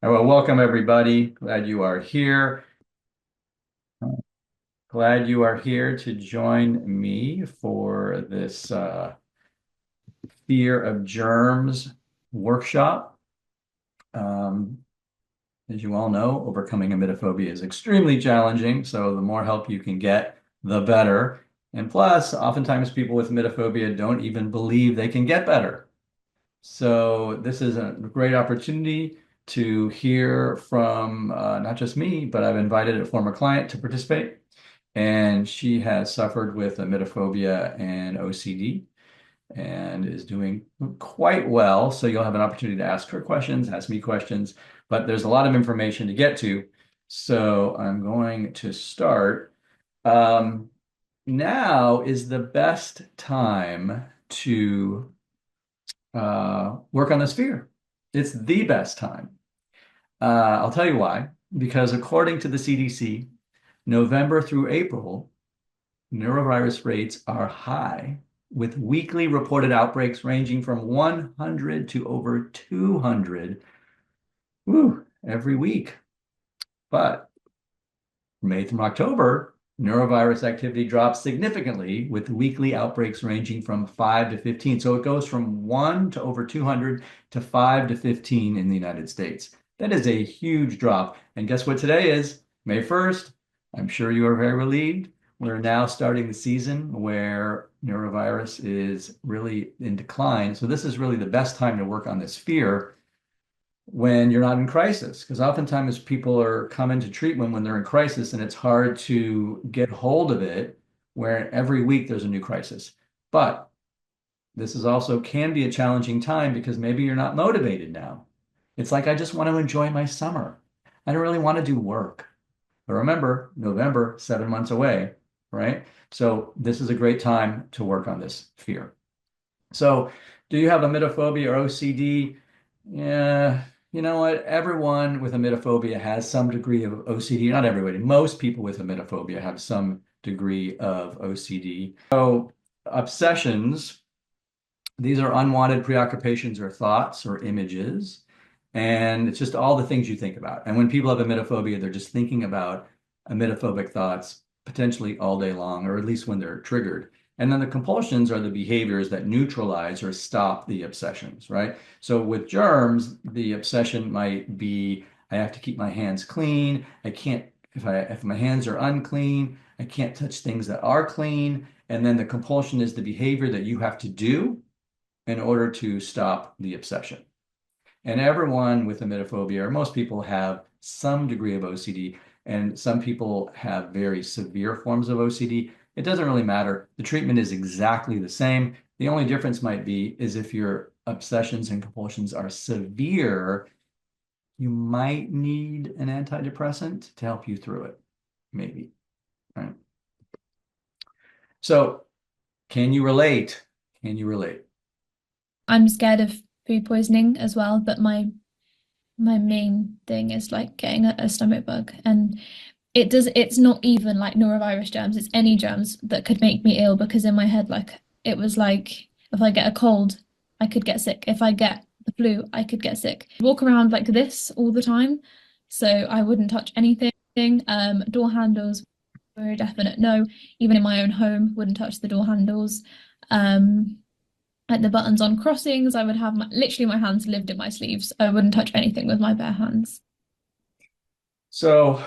Well, welcome everybody. Glad you are here. Glad you are here to join me for this Fear of Germs workshop. Um, as you all know, overcoming emetophobia is extremely challenging, so the more help you can get, the better. And plus, oftentimes people with emetophobia don't even believe they can get better. So this is a great opportunity to hear from not just me, but I've invited a former client to participate, and she has suffered with emetophobia and OCD and is doing quite well. So you'll have an opportunity to ask her questions, ask me questions, but there's a lot of information to get to. So I'm going to start. Um, Now is the best time to work on this fear. It's the best time. I'll tell you why. Because according to the CDC, November through April, neurovirus rates are high, with weekly reported outbreaks ranging from 100 to over 200 every week. But May through October, neurovirus activity drops significantly, with weekly outbreaks ranging from 5 to 15. So it goes from 1 to over 200 to 5 to 15 in the United States. That is a huge drop. And guess what today is? May 1st. I'm sure you are very relieved. We're now starting the season where neurovirus is really in decline. So this is really the best time to work on this fear when you're not in crisis, because oftentimes people are coming to treatment when they're in crisis and it's hard to get hold of it, where every week there's a new crisis. But this is also can be a challenging time because maybe you're not motivated now. It's like, I just want to enjoy my summer. I don't really want to do work. But remember, November, 7 months away, right? So this is a great time to work on this fear. So, do you have emetophobia or OCD? Yeah, you know what? Everyone with emetophobia has some degree of OCD. Not everybody. Most people with emetophobia have some degree of OCD. So, obsessions, these are unwanted preoccupations or thoughts or images. And it's just all the things you think about. And when people have emetophobia, they're just thinking about emetophobic thoughts potentially all day long, or at least when they're triggered. And then the compulsions are the behaviors that neutralize or stop the obsessions, right? So with germs, the obsession might be, I have to keep my hands clean. I can't, if my hands are unclean, I can't touch things that are clean. And then the compulsion is the behavior that you have to do in order to stop the obsession. And everyone with emetophobia, or most people, have some degree of OCD, and some people have very severe forms of OCD. It doesn't really matter. The treatment is exactly the same. The only difference might be is if your obsessions and compulsions are severe, you might need an antidepressant to help you through it, maybe. Right? So, can you relate? Can you relate? I'm scared of food poisoning as well, but my main thing is like getting a stomach bug. And it's not even like norovirus germs, it's any germs that could make me ill because in my head, like it was like if I get a cold, I could get sick. If I get the flu, I could get sick. I walk around like this all the time. So I wouldn't touch anything. Door handles, very definite no. Even in my own home, wouldn't touch the door handles. Um, like the buttons on crossings, I would have literally my hands lived in my sleeves. I wouldn't touch anything with my bare hands. So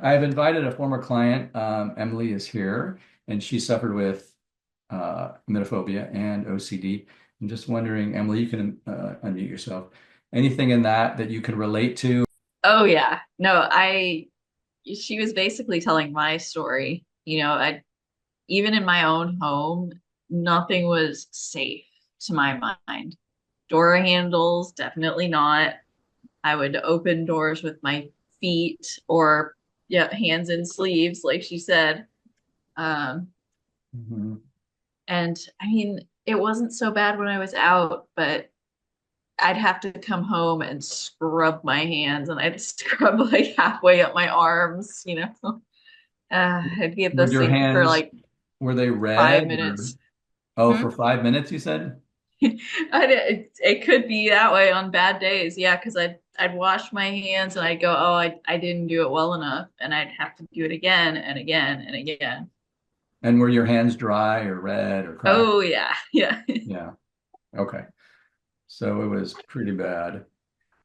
I've invited a former client. Emily is here, and she suffered with emetophobia and OCD. I'm just wondering, Emily, you can unmute yourself. Anything in that you can relate to? Oh yeah. No, she was basically telling my story. I even in my own home, nothing was safe to my mind. Door handles, definitely not. I would open doors with my feet or yeah, hands in sleeves, like she said. Um, Mhm. and I mean, it wasn't so bad when I was out, but I'd have to come home and scrub my hands and I'd scrub like halfway up my arms. I'd be at the Would your sink for hands, like were they red five or, minutes. oh, Hmm? for 5 minutes, you said? It could be that way on bad days. Yeah, because I'd wash my hands and I'd go, oh, I didn't do it well enough. And I'd have to do it again and again and again. And were your hands dry or red or cracked? Oh, yeah. Yeah. Yeah. Okay. So it was pretty bad.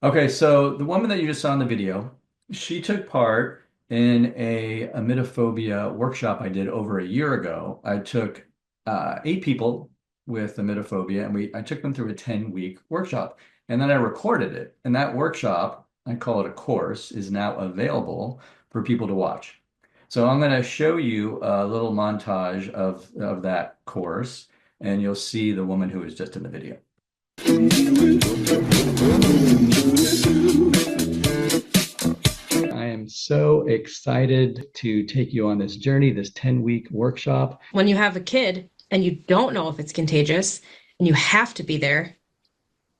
Okay, so the woman that you just saw in the video, she took part in a emetophobia workshop I did over a year ago. I took 8 people with emetophobia, and I took them through a 10-week workshop, and then I recorded it. And that workshop, I call it a course, is now available for people to watch. So I'm going to show you a little montage of that course, and you'll see the woman who was just in the video. I am so excited to take you on this journey, this 10-week workshop. When you have a kid and you don't know if it's contagious and you have to be there,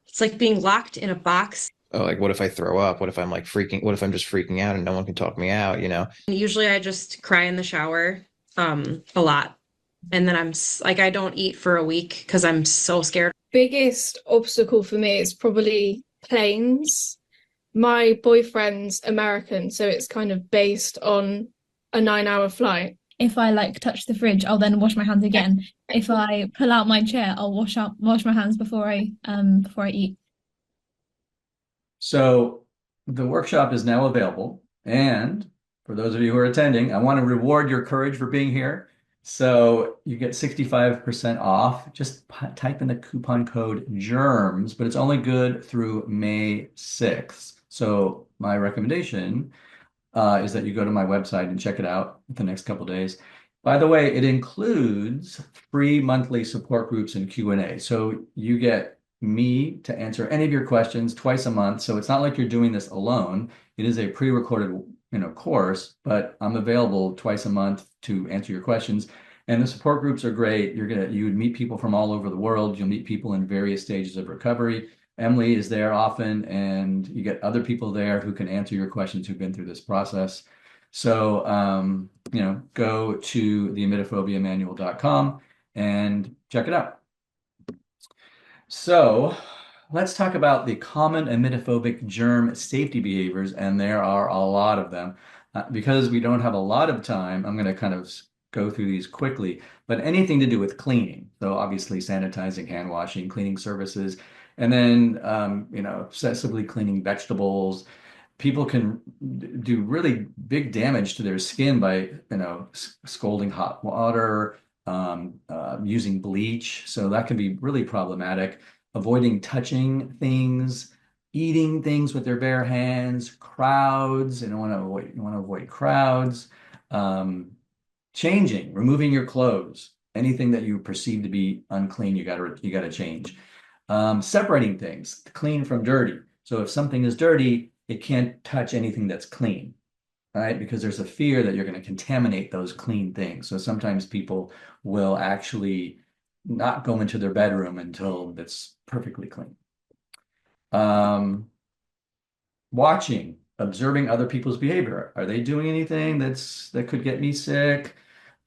it's like being locked in a box. Oh, like what if I throw up? What if I'm what if I'm just freaking out and no one can talk me out, you know? Usually I just cry in the shower a lot. And then I don't eat for a week because I'm so scared. Biggest obstacle for me is probably planes. My boyfriend's American, so it's kind of based on a 9-hour flight. If I like touch the fridge, I'll then wash my hands again. If I pull out my chair, I'll wash my hands before I eat. So the workshop is now available. And for those of you who are attending, I want to reward your courage for being here. So you get 65% off. Just type in the coupon code GERMS, but it's only good through May 6th. So my recommendation is that you go to my website and check it out the next couple days. By the way, it includes free monthly support groups and Q&A. So you get me to answer any of your questions twice a month. So it's not like you're doing this alone. It is a pre-recorded, course, but I'm available twice a month to answer your questions. And the support groups are great. You would meet people from all over the world. You'll meet people in various stages of recovery. Emily is there often, and you get other people there who can answer your questions who've been through this process. So, go to the emetophobiamanual.com and check it out. So let's talk about the common emetophobic germ safety behaviors, and there are a lot of them. Because we don't have a lot of time, I'm going to kind of go through these quickly, but anything to do with cleaning. So obviously sanitizing, hand washing, cleaning services, and then, obsessively cleaning vegetables. People can do really big damage to their skin by, scalding hot water, using bleach. So that can be really problematic. Avoiding touching things, eating things with their bare hands, crowds. You don't want to avoid crowds. Changing, removing your clothes. Anything that you perceive to be unclean, you gotta change. Separating things, clean from dirty. So if something is dirty, it can't touch anything that's clean, right? Because there's a fear that you're going to contaminate those clean things. So sometimes people will actually not go into their bedroom until it's perfectly clean. Watching, observing other people's behavior. Are they doing anything that could get me sick?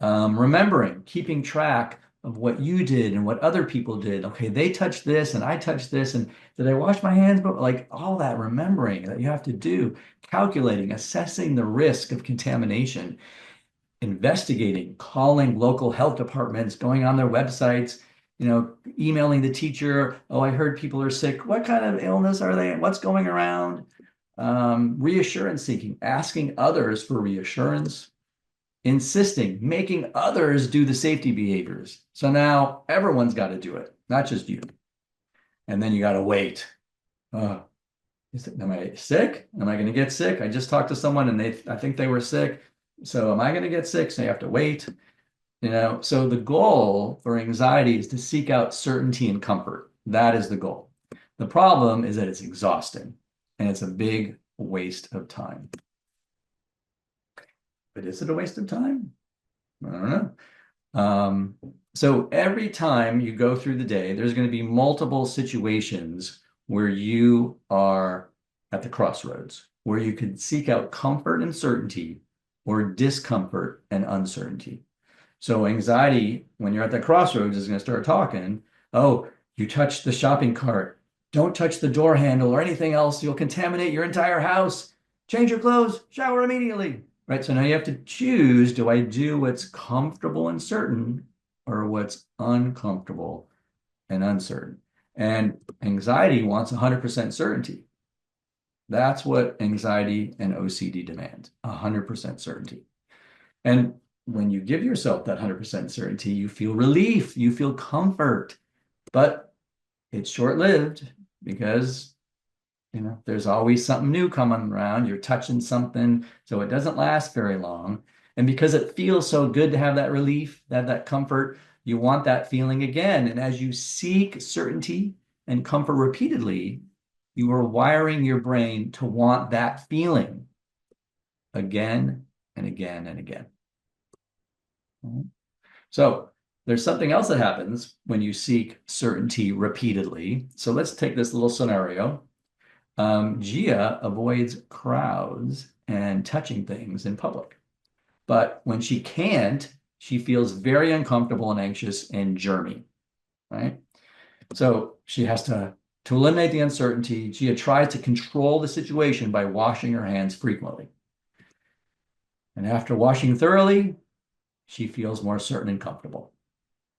Remembering, keeping track of what you did and what other people did. Okay, they touched this and I touched this, and did I wash my hands? But like all that remembering that you have to do, calculating, assessing the risk of contamination, investigating, calling local health departments, going on their websites, emailing the teacher. Oh, I heard people are sick. What kind of illness are they? What's going around? Reassurance seeking, asking others for reassurance, insisting, making others do the safety behaviors. So now everyone's got to do it, not just you. And then you got to wait. Am I sick? Am I going to get sick? I just talked to someone and I think they were sick. So am I going to get sick? So you have to wait. So the goal for anxiety is to seek out certainty and comfort. That is the goal. The problem is that it's exhausting and it's a big waste of time. But is it a waste of time? I don't know. So every time you go through the day, there's going to be multiple situations where you are at the crossroads, where you could seek out comfort and certainty or discomfort and uncertainty. So anxiety, when you're at the crossroads, is going to start talking. Oh, you touched the shopping cart. Don't touch the door handle or anything else. You'll contaminate your entire house. Change your clothes, shower immediately. Right. So now you have to choose, do I do what's comfortable and certain or what's uncomfortable and uncertain? And anxiety wants 100% certainty. That's what anxiety and OCD demand, 100% certainty. And when you give yourself that 100% certainty, you feel relief, you feel comfort, but it's short-lived because there's always something new coming around. You're touching something, so it doesn't last very long. And because it feels so good to have that relief, that comfort, you want that feeling again. And as you seek certainty and comfort repeatedly, you are wiring your brain to want that feeling again and again and again. So there's something else that happens when you seek certainty repeatedly. So let's take this little scenario. Gia avoids crowds and touching things in public. But when she can't, she feels very uncomfortable and anxious and germy, right? So she has to eliminate the uncertainty. Gia tries to control the situation by washing her hands frequently. And after washing thoroughly, she feels more certain and comfortable.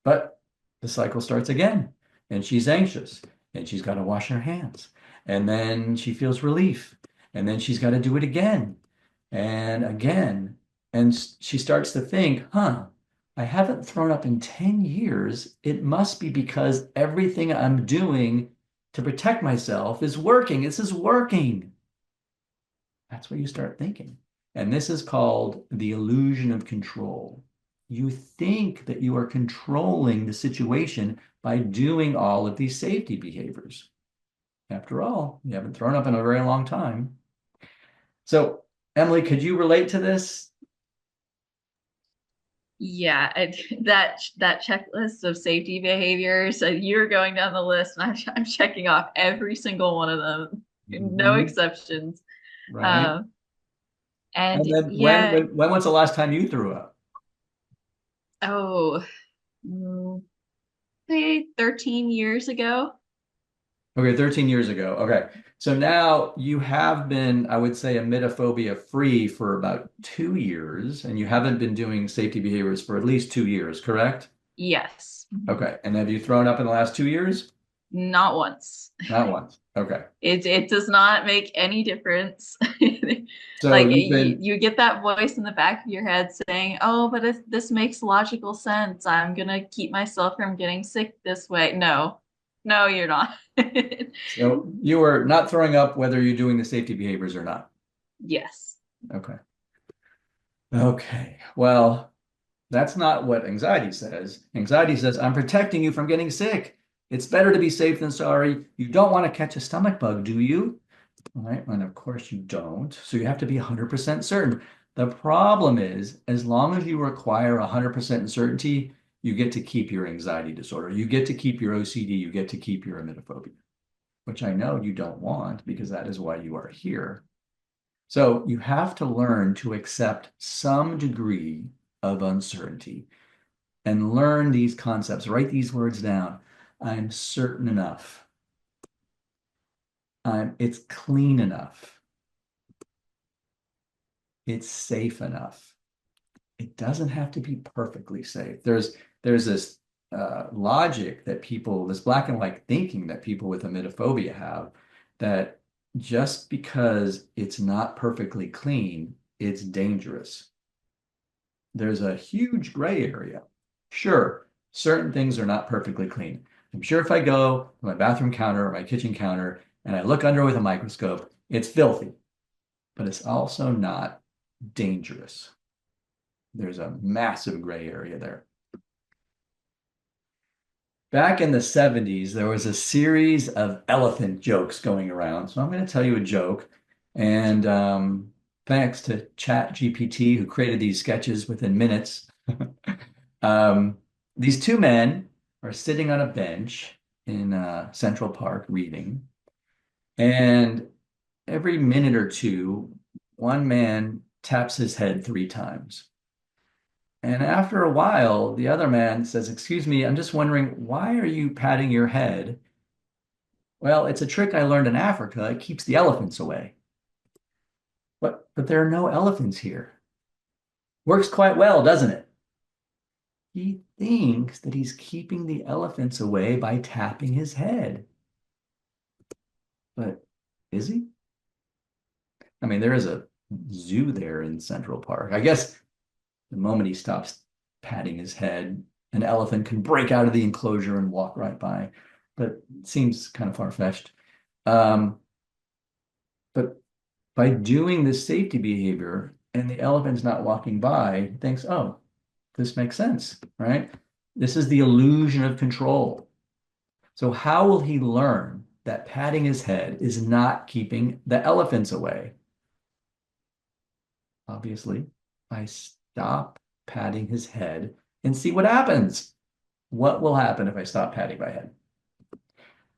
But the cycle starts again, and she's anxious, and she's got to wash her hands. And then she feels relief, and then she's got to do it again and again. And she starts to think, I haven't thrown up in 10 years. It must be because everything I'm doing to protect myself is working. This is working. That's what you start thinking. And this is called the illusion of control. You think that you are controlling the situation by doing all of these safety behaviors. After all, you haven't thrown up in a very long time. So, Emily, could you relate to this? Yeah, that checklist of safety behaviors. So you're going down the list, and I'm checking off every single one of them, no exceptions. Right. And And then yeah, when was the last time you threw up? Say 13 years ago. Okay, 13 years ago. Okay. So now you have been, I would say, emetophobia free for about 2 years, and you haven't been doing safety behaviors for at least 2 years, correct? Yes. Okay. And have you thrown up in the last 2 years? Not once. Not once. Okay. It does not make any difference. So Like you've been, you get that voice in the back of your head saying, "Oh, but if this makes logical sense, I'm gonna keep myself from getting sick this way." No, no, you're not. so you are not throwing up whether you're doing the safety behaviors or not. Yes. Okay. Okay. Well, that's not what anxiety says. Anxiety says, I'm protecting you from getting sick. It's better to be safe than sorry. You don't want to catch a stomach bug, do you? All right. And of course you don't. So you have to be 100% certain. The problem is, as long as you require 100% certainty, you get to keep your anxiety disorder. You get to keep your OCD. You get to keep your emetophobia, which I know you don't want because that is why you are here. So you have to learn to accept some degree of uncertainty and learn these concepts. Write these words down. I'm certain enough. It's clean enough. It's safe enough. It doesn't have to be perfectly safe. There's this logic that people, this black and white thinking that people with emetophobia have, that just because it's not perfectly clean, it's dangerous. There's a huge gray area. Sure, certain things are not perfectly clean. I'm sure if I go to my bathroom counter or my kitchen counter and I look under with a microscope, it's filthy, but it's also not dangerous. There's a massive gray area there. Back in the 70s, there was a series of elephant jokes going around. So I'm going to tell you a joke. And thanks to ChatGPT, who created these sketches within minutes. These two men are sitting on a bench in Central Park reading. And every minute or two, one man taps his head 3 times. And after a while, the other man says, "Excuse me, I'm just wondering, why are you patting your head?" Well, it's a trick I learned in Africa. It keeps the elephants away. But there are no elephants here. Works quite well, doesn't it? He thinks that he's keeping the elephants away by tapping his head. But is he? I mean, there is a zoo there in Central Park. I guess the moment he stops patting his head, an elephant can break out of the enclosure and walk right by. But it seems kind of far-fetched. Um, but by doing this safety behavior and the elephant's not walking by, he thinks, oh, this makes sense, right? This is the illusion of control. So how will he learn that patting his head is not keeping the elephants away? Obviously, I stop patting his head and see what happens. What will happen if I stop patting my head?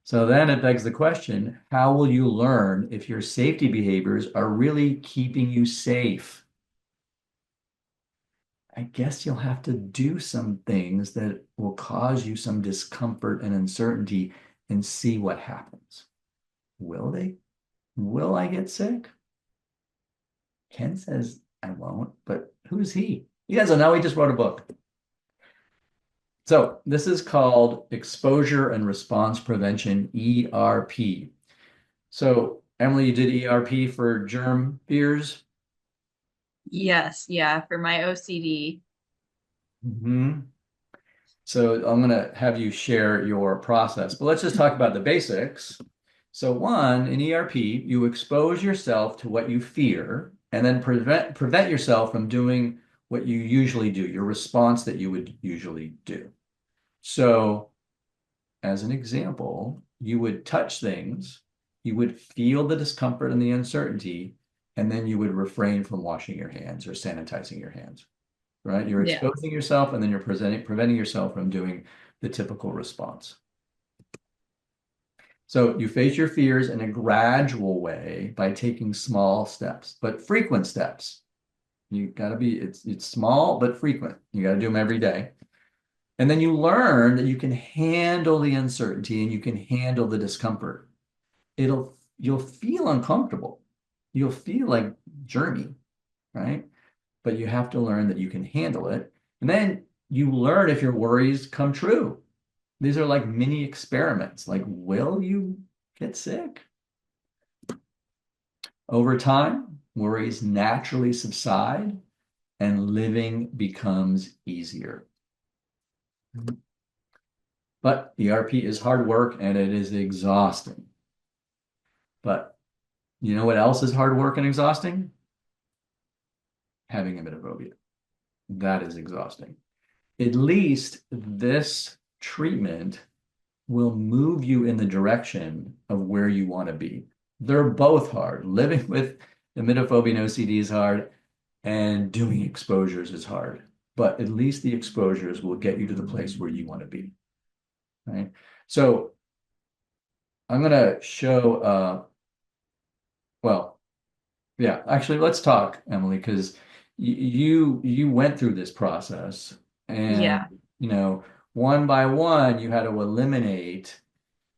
So then it begs the question, how will you learn if your safety behaviors are really keeping you safe? I guess you'll have to do some things that will cause you some discomfort and uncertainty and see what happens. Will they? Will I get sick? Ken says I won't, but who's he? He doesn't know. He just wrote a book. So this is called Exposure and Response Prevention, ERP. So Emily, you did ERP for germ fears? Yes, yeah, for my OCD. Mm-hmm. So I'm going to have you share your process, but let's just talk about the basics. So one, in ERP, you expose yourself to what you fear and then prevent yourself from doing what you usually do, your response that you would usually do. So as an example, you would touch things, you would feel the discomfort and the uncertainty, and then you would refrain from washing your hands or sanitizing your hands, right? You're Yeah. exposing yourself and then you're preventing yourself from doing the typical response. So you face your fears in a gradual way by taking small steps, but frequent steps. You got to be, it's small, but frequent. You got to do them every day. And then you learn that you can handle the uncertainty and you can handle the discomfort. You'll feel uncomfortable. You'll feel like germy, right? But you have to learn that you can handle it. And then you learn if your worries come true. These are like mini experiments. Like, will you get sick? Over time, worries naturally subside and living becomes easier. But ERP is hard work and it is exhausting. But you know what else is hard work and exhausting? Having emetophobia. That is exhausting. At least this treatment will move you in the direction of where you want to be. They're both hard. Living with emetophobia and OCD is hard, and doing exposures is hard. But at least the exposures will get you to the place where you want to be. Right? So I'm going to show, well, yeah, actually, let's talk, Emily, because you went through this process, and Yeah. one by one, you had to eliminate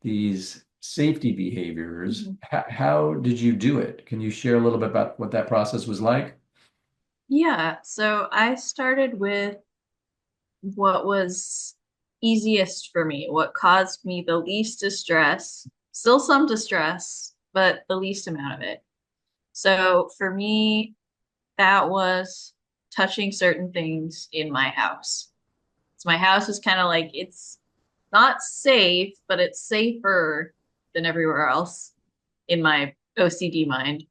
these safety behaviors. How did you do it? Can you share a little bit about what that process was like? Yeah, so I started with what was easiest for me, what caused me the least distress, still some distress, but the least amount of it. So for me, that was touching certain things in my house. So my house is kind of like it's not safe, but it's safer than everywhere else in my OCD mind.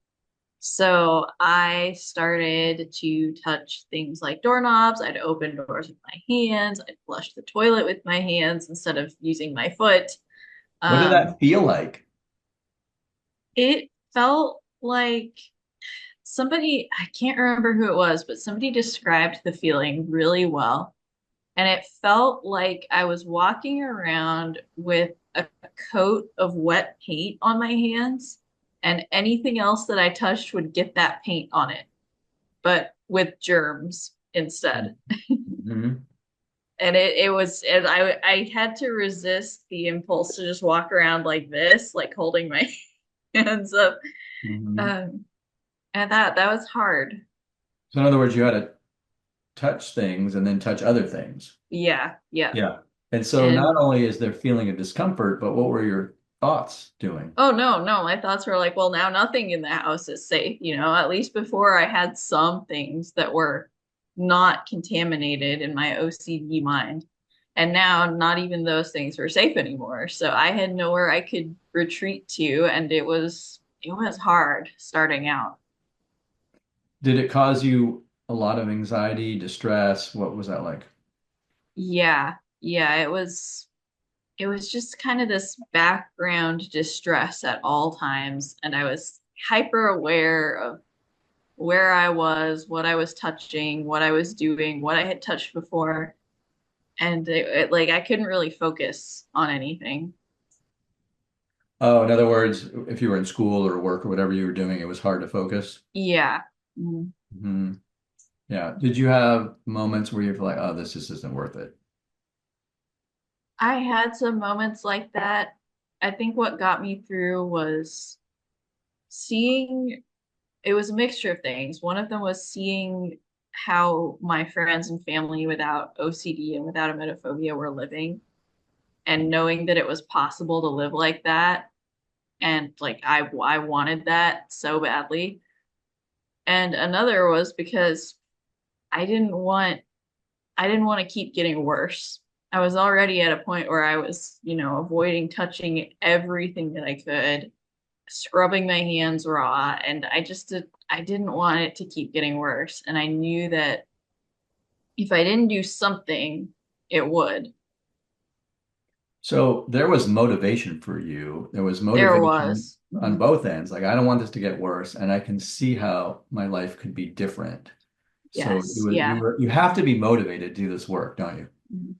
So I started to touch things like doorknobs. I'd open doors with my hands. I'd flush the toilet with my hands instead of using my foot. What did Um, that feel like? it felt like somebody, I can't remember who it was, but somebody described the feeling really well. And it felt like I was walking around with a coat of wet paint on my hands, and anything else that I touched would get that paint on it, but with germs instead. Mhm. And I had to resist the impulse to just walk around like this, like holding my hands up. Mhm. Um, and that was hard. So in other words, you had to touch things and then touch other things. Yeah, yeah. Yeah. And so not And only is there feeling of discomfort, but what were your thoughts doing? oh no, no, my thoughts were like, well, now nothing in the house is safe, you know. At least before I had some things that were not contaminated in my OCD mind. And now not even those things were safe anymore. So I had nowhere I could retreat to, and it was hard starting out. Did it cause you a lot of anxiety, distress? What was that like? Yeah, yeah, it was just kind of this background distress at all times, and I was hyper aware of where I was, what I was touching, what I was doing, what I had touched before, and like I couldn't really focus on anything. Oh, in other words, if you were in school or work or whatever you were doing, it was hard to focus. Yeah. Mhm. Hmm. Yeah. Did you have moments where you feel like, oh, this just isn't worth it? I had some moments like that. I think what got me through was seeing it was a mixture of things. One of them was seeing how my friends and family without OCD and without emetophobia were living, and knowing that it was possible to live like that, and like I wanted that so badly. And another was because I didn't want I didn't want to keep getting worse. I was already at a point where I was, avoiding touching everything that I could, scrubbing my hands raw, and I didn't want it to keep getting worse. And I knew that if I didn't do something, it would. So there was motivation for you. There was There motivation was. on Mhm. both ends. Like, I don't want this to get worse, and I can see how my life could be different. So Yes, yeah. you have to be motivated to do this work, don't you? Mhm.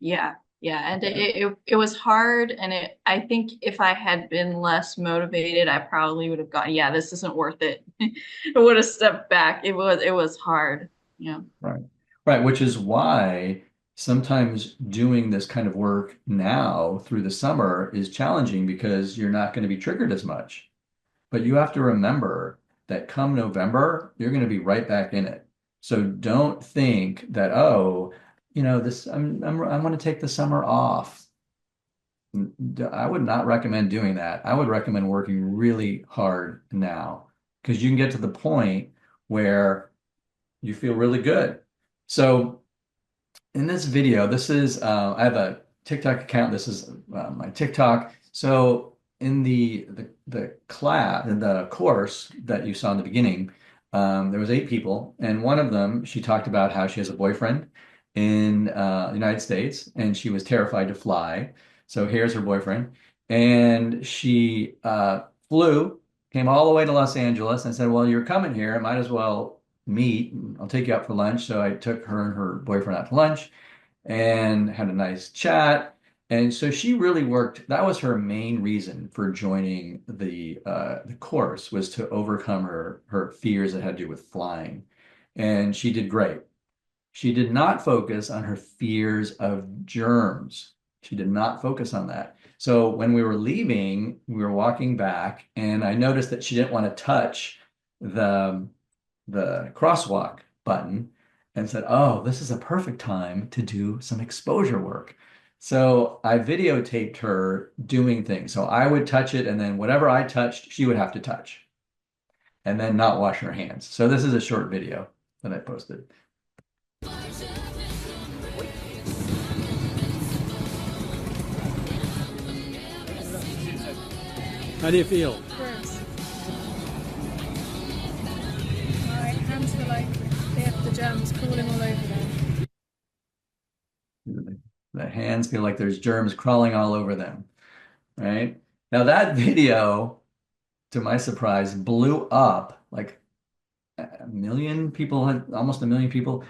Yeah, yeah, and it, Yeah. it it was hard, and I think if I had been less motivated, I probably would have gone, yeah, this isn't worth it. I would have stepped back. It was hard. Yeah. Right. Right. Which is why sometimes doing this kind of work now through the summer is challenging because you're not going to be triggered as much. But you have to remember that come November, you're going to be right back in it. So don't think that, oh, this I'm going to take the summer off. I would not recommend doing that. I would recommend working really hard now because you can get to the point where you feel really good. So in this video, this is I have a TikTok account. This is my TikTok. So in the class in the course that you saw in the beginning, there was 8 people, and one of them she talked about how she has a boyfriend in the United States, and she was terrified to fly. So here's her boyfriend, and she flew, came all the way to Los Angeles, and said, "Well, you're coming here. I might as well meet. I'll take you out for lunch." So I took her and her boyfriend out to lunch and had a nice chat. And so she really worked. That was her main reason for joining the course, was to overcome her fears that had to do with flying. And she did great. She did not focus on her fears of germs. She did not focus on that. So when we were leaving, we were walking back, and I noticed that she didn't want to touch the the crosswalk button and said, "Oh, this is a perfect time to do some exposure work." So I videotaped her doing things. So I would touch it, and then whatever I touched, she would have to touch and then not wash her hands. So this is a short video that I posted. How do you feel? Gross. My hands feel like they have the germs crawling all over them. The hands feel like there's germs crawling all over them, right? Now that video, to my surprise, blew up. Like a million people had, almost a million people.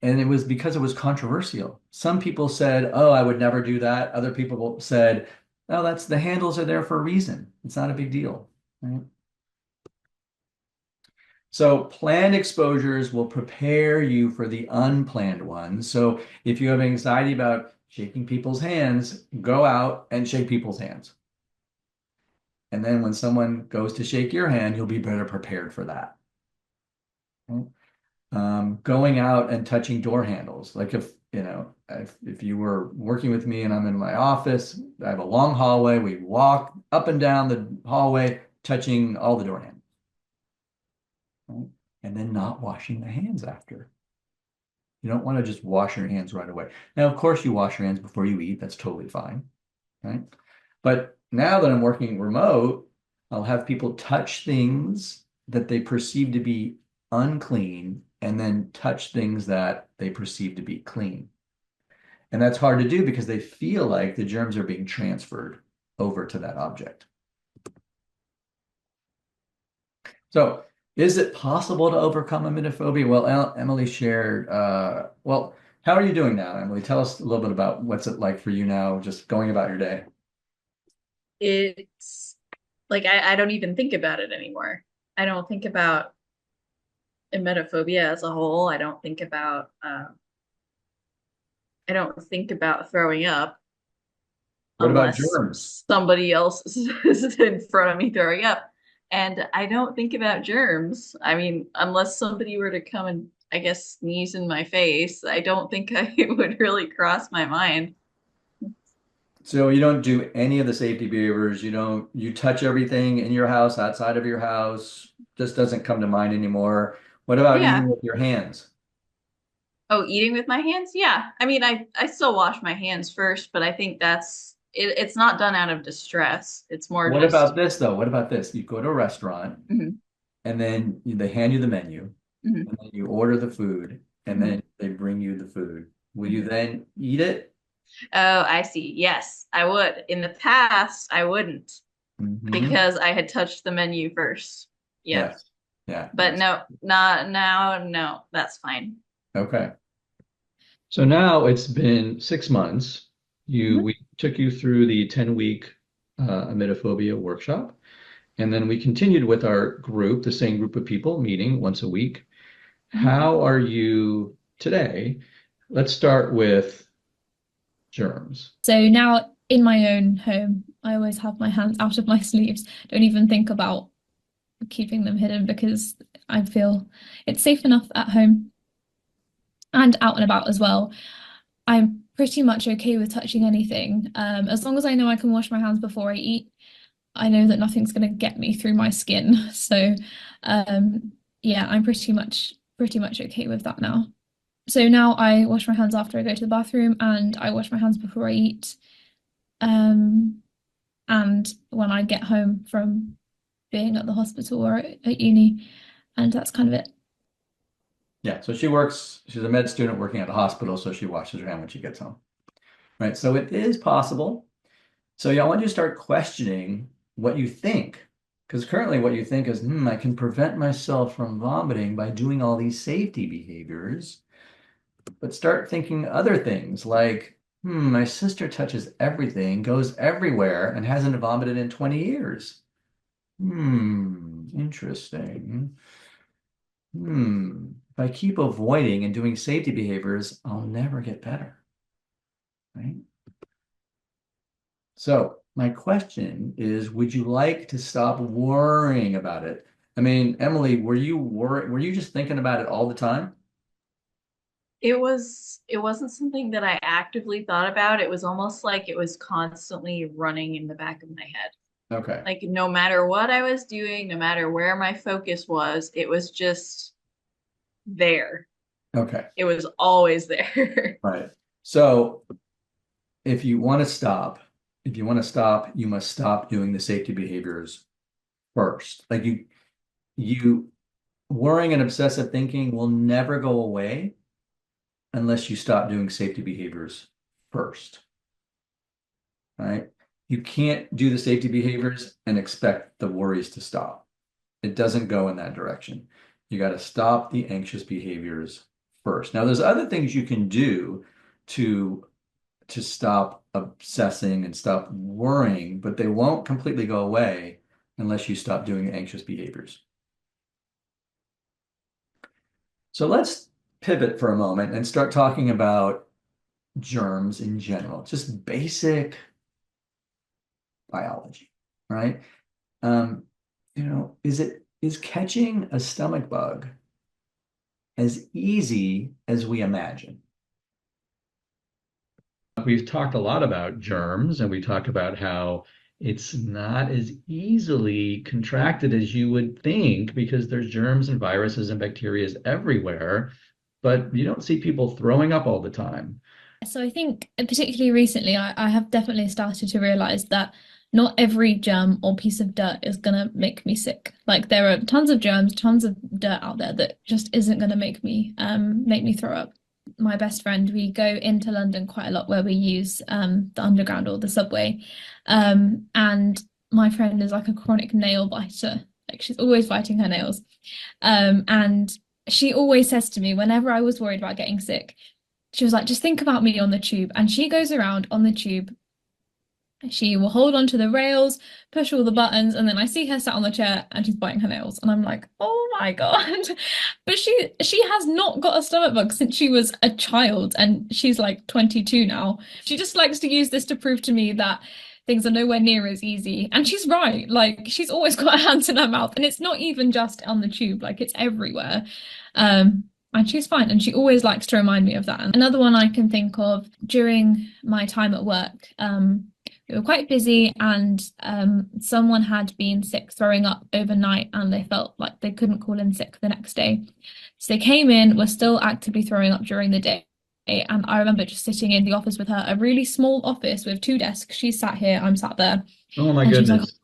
And it was because it was controversial. Some people said, "Oh, I would never do that." Other people said, "Oh, that's the handles are there for a reason. It's not a big deal." Right? So planned exposures will prepare you for the unplanned ones. So if you have anxiety about shaking people's hands, go out and shake people's hands. And then when someone goes to shake your hand, you'll be better prepared for that. Going out and touching door handles. Like if you were working with me and I'm in my office, I have a long hallway, we walk up and down the hallway, touching all the door handles. Right? And then not washing the hands after. You don't want to just wash your hands right away. Now, of course, you wash your hands before you eat. That's totally fine. Right? But now that I'm working remote, I'll have people touch things that they perceive to be unclean and then touch things that they perceive to be clean. And that's hard to do because they feel like the germs are being transferred over to that object. So, is it possible to overcome emetophobia? Well, Emily shared, well, how are you doing now, Emily? Tell us a little bit about what's it like for you now, just going about your day. It's like I don't even think about it anymore. I don't think about emetophobia as a whole. I don't think about throwing up What about unless germs? somebody else is in front of me throwing up. And I don't think about germs. I mean, unless somebody were to come and, I guess, sneeze in my face, I don't think it would really cross my mind. So you don't do any of the safety behaviors. You touch everything in your house, outside of your house, just doesn't come to mind anymore. What about Yeah. eating with your hands? Oh, eating with my hands? Yeah. I mean, I still wash my hands first, but I think it's not done out of distress. It's more What just about this though? What about this? You go to a restaurant mhm, and then they hand you the menu mhm, and then you order the food and mhm. then they bring you the food. Will you then eat it? Oh, I see. Yes, I would. In the past, I wouldn't Hmm. because I had touched the menu first. Yep. Yes. Yeah. But Yes. no, not now. No, that's fine. Okay. So now it's been 6 months. Mhm, We took you through the 10-week emetophobia workshop, and then we continued with our group, the same group of people meeting once a week. mhm. How are you today? Let's start with germs. So now in my own home, I always have my hands out of my sleeves. Don't even think about keeping them hidden because I feel it's safe enough at home and out and about as well. I'm pretty much okay with touching anything. As long as I know I can wash my hands before I eat, I know that nothing's going to get me through my skin. So, yeah, I'm pretty much okay with that now. So now I wash my hands after I go to the bathroom and I wash my hands before I eat. Um, and when I get home from being at the hospital or at uni, and that's kind of it. Yeah, so she's a med student working at a hospital, so she washes her hand when she gets home. Right, so it is possible. So yeah, I want you to start questioning what you think. Because currently what you think is, I can prevent myself from vomiting by doing all these safety behaviors. But start thinking other things like, my sister touches everything, goes everywhere, and hasn't vomited in 20 years. Interesting. If I keep avoiding and doing safety behaviors, I'll never get better. Right? So my question is, would you like to stop worrying about it? I mean, Emily, were you just thinking about it all the time? It wasn't something that I actively thought about. It was almost like it was constantly running in the back of my head. Okay. Like no matter what I was doing, no matter where my focus was, it was just there. Okay. It was always there. Right. So if you want to stop, you must stop doing the safety behaviors first. Like you worrying and obsessive thinking will never go away unless you stop doing safety behaviors first. Right? You can't do the safety behaviors and expect the worries to stop. It doesn't go in that direction. You got to stop the anxious behaviors first. Now, there's other things you can do to stop obsessing and stop worrying, but they won't completely go away unless you stop doing anxious behaviors. So let's pivot for a moment and start talking about germs in general, just basic biology, right? Um, is catching a stomach bug as easy as we imagine? We've talked a lot about germs and we talked about how it's not as easily contracted as you would think because there's germs and viruses and bacteria everywhere, but you don't see people throwing up all the time. So I think, particularly recently, I have definitely started to realize that not every germ or piece of dirt is gonna make me sick. Like there are tons of germs, tons of dirt out there that just isn't gonna make me throw up. My best friend, we go into London quite a lot where we use the underground or the subway. And my friend is like a chronic nail biter. Like she's always biting her nails. And she always says to me whenever I was worried about getting sick, she was like, just think about me on the tube. And she goes around on the tube. She will hold on to the rails, push all the buttons, and then I see her sat on the chair and she's biting her nails. And I'm like, oh my God. But she has not got a stomach bug since she was a child, and she's like 22 now. She just likes to use this to prove to me that things are nowhere near as easy. And she's right. Like she's always got her hands in her mouth. And it's not even just on the tube, like it's everywhere. And she's fine. And she always likes to remind me of that. And another one I can think of during my time at work, we were quite busy and someone had been sick, throwing up overnight, and they felt like they couldn't call in sick the next day. So they came in, were still actively throwing up during the day. And I remember just sitting in the office with her, a really small office with two desks. She sat here, I'm sat there. Oh my And she's like, goodness.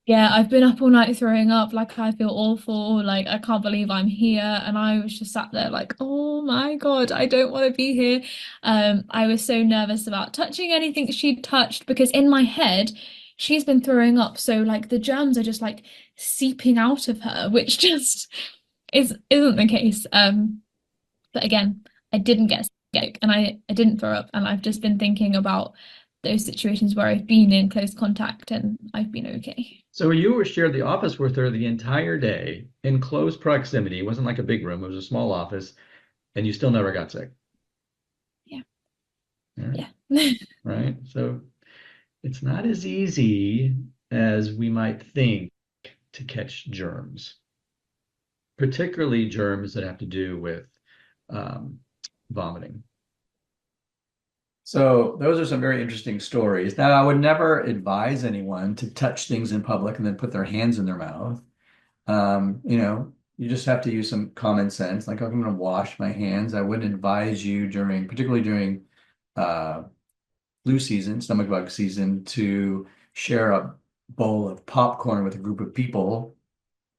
yeah, I've been up all night throwing up. Like, I feel awful. Like, I can't believe I'm here. And I was just sat there, like, oh my God, I don't want to be here. I was so nervous about touching anything she'd touched because in my head, she's been throwing up. So, like, the germs are just like seeping out of her, which just isn't the case. But again, I didn't get sick and I didn't throw up. And I've just been thinking about those situations where I've been in close contact and I've been okay. So you were shared the office with her the entire day in close proximity. It wasn't like a big room, it was a small office, and you still never got sick. Yeah. Yeah. Yeah. Right. So it's not as easy as we might think to catch germs, particularly germs that have to do with um, vomiting. So those are some very interesting stories. Now, I would never advise anyone to touch things in public and then put their hands in their mouth. You just have to use some common sense. Like, "Oh, I'm going to wash my hands." I wouldn't advise you particularly during uh, flu season, stomach bug season, to share a bowl of popcorn with a group of people,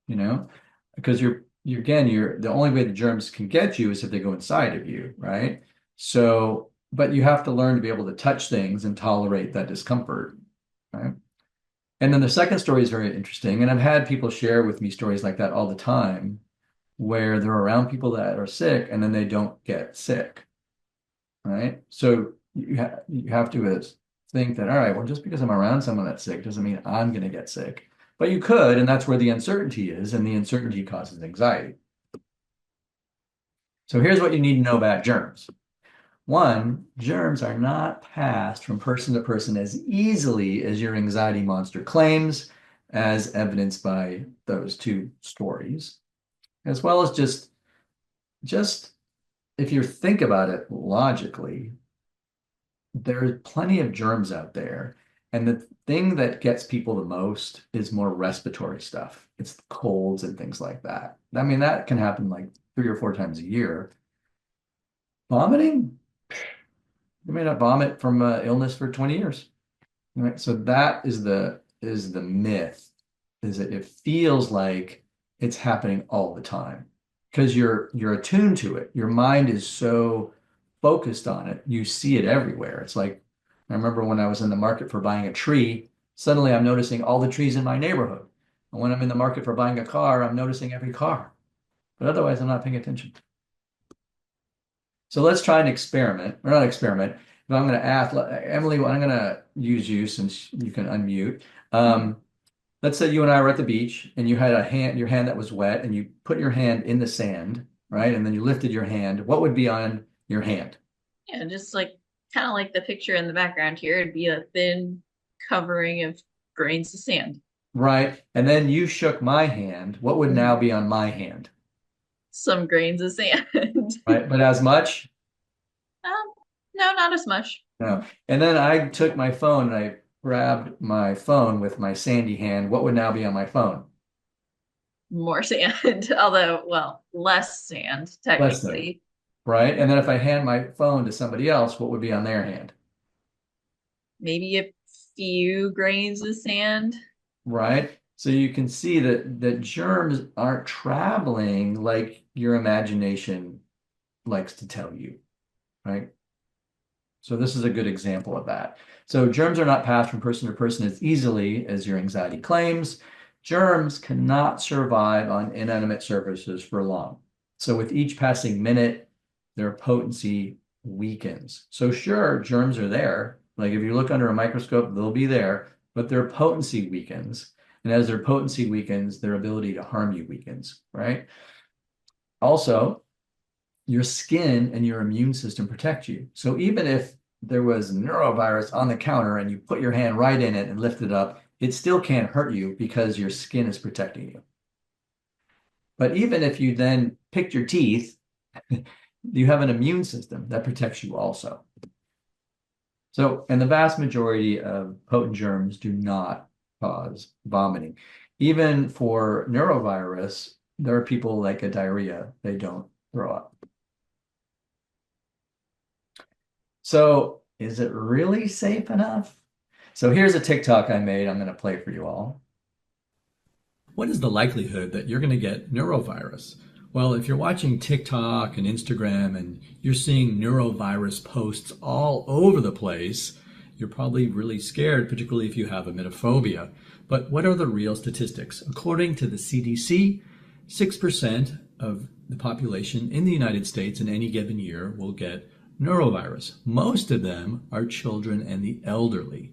you know, because you're the only way the germs can get you is if they go inside of you, right? So, but you have to learn to be able to touch things and tolerate that discomfort, right? And then the second story is very interesting. And I've had people share with me stories like that all the time, where they're around people that are sick and then they don't get sick, right? So you have to think that, all right, well, just because I'm around someone that's sick doesn't mean I'm going to get sick. But you could, and that's where the uncertainty is, and the uncertainty causes anxiety. So here's what you need to know about germs. One, germs are not passed from person to person as easily as your anxiety monster claims, as evidenced by those two stories, as well as just if you think about it logically, there's plenty of germs out there. And the thing that gets people the most is more respiratory stuff. It's colds and things like that. I mean, that can happen like 3 or 4 times a year. Vomiting, you may not vomit from illness for 20 years. Right? So that is the myth, is that it feels like it's happening all the time because you're attuned to it. Your mind is so focused on it. You see it everywhere. It's like I remember when I was in the market for buying a tree, suddenly I'm noticing all the trees in my neighborhood. And when I'm in the market for buying a car, I'm noticing every car. But otherwise, I'm not paying attention. So let's try an experiment. Or not experiment, but I'm going to ask Emily, I'm going to use you since you can unmute. Let's say you and I were at the beach and you had your hand that was wet and you put your hand in the sand, right? And then you lifted your hand, what would be on your hand? Yeah, just like kind of like the picture in the background here, it'd be a thin covering of grains of sand. Right? And then you shook my hand, what would now be on my hand? Some grains of sand. Right? But as much? Um, no, not as much. No. And then I took my phone and I grabbed my phone with my sandy hand. What would now be on my phone? More sand, although, well, less sand, Less than, technically. right? And then if I hand my phone to somebody else, what would be on their hand? Maybe a few grains of sand. Right? So you can see that germs aren't traveling like your imagination likes to tell you, right? So this is a good example of that. So germs are not passed from person to person as easily as your anxiety claims. Germs cannot survive on inanimate surfaces for long. So with each passing minute, their potency weakens. So sure, germs are there. Like if you look under a microscope, they'll be there, but their potency weakens. And as their potency weakens, their ability to harm you weakens, right? Also, your skin and your immune system protect you. So even if there was neurovirus on the counter and you put your hand right in it and lift it up, it still can't hurt you because your skin is protecting you. But even if you then picked your teeth, you have an immune system that protects you also. So, and the vast majority of potent germs do not cause vomiting. Even for neurovirus, there are people like a diarrhea, they don't throw up. So is it really safe enough? So here's a TikTok I made. I'm going to play for you all. What is the likelihood that you're going to get neurovirus? Well, if you're watching TikTok and Instagram and you're seeing neurovirus posts all over the place, you're probably really scared, particularly if you have emetophobia. But what are the real statistics? According to the CDC, 6% of the population in the United States in any given year will get neurovirus. Most of them are children and the elderly.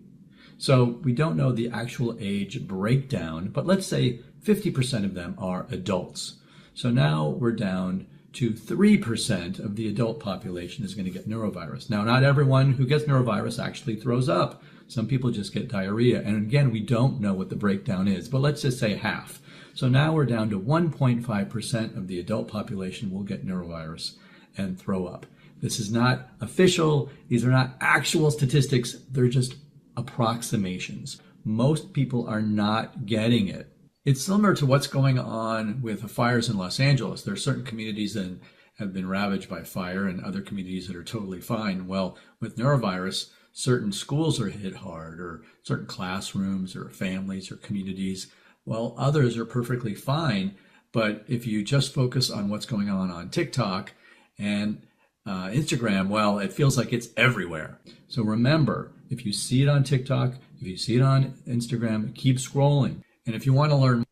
So we don't know the actual age breakdown, but let's say 50% of them are adults. So now we're down to 3% of the adult population is going to get neurovirus. Now, not everyone who gets neurovirus actually throws up. Some people just get diarrhea. And again, we don't know what the breakdown is, but let's just say half. So now we're down to 1.5% of the adult population will get neurovirus and throw up. This is not official. These are not actual statistics. They're just approximations. Most people are not getting it. It's similar to what's going on with the fires in Los Angeles. There are certain communities that have been ravaged by fire and other communities that are totally fine. Well, with neurovirus, certain schools are hit hard, or certain classrooms or families or communities, while others are perfectly fine. But if you just focus on what's going on TikTok and Instagram, well, it feels like it's everywhere. So remember, if you see it on TikTok, if you see it on Instagram, keep scrolling. And if you want to learn,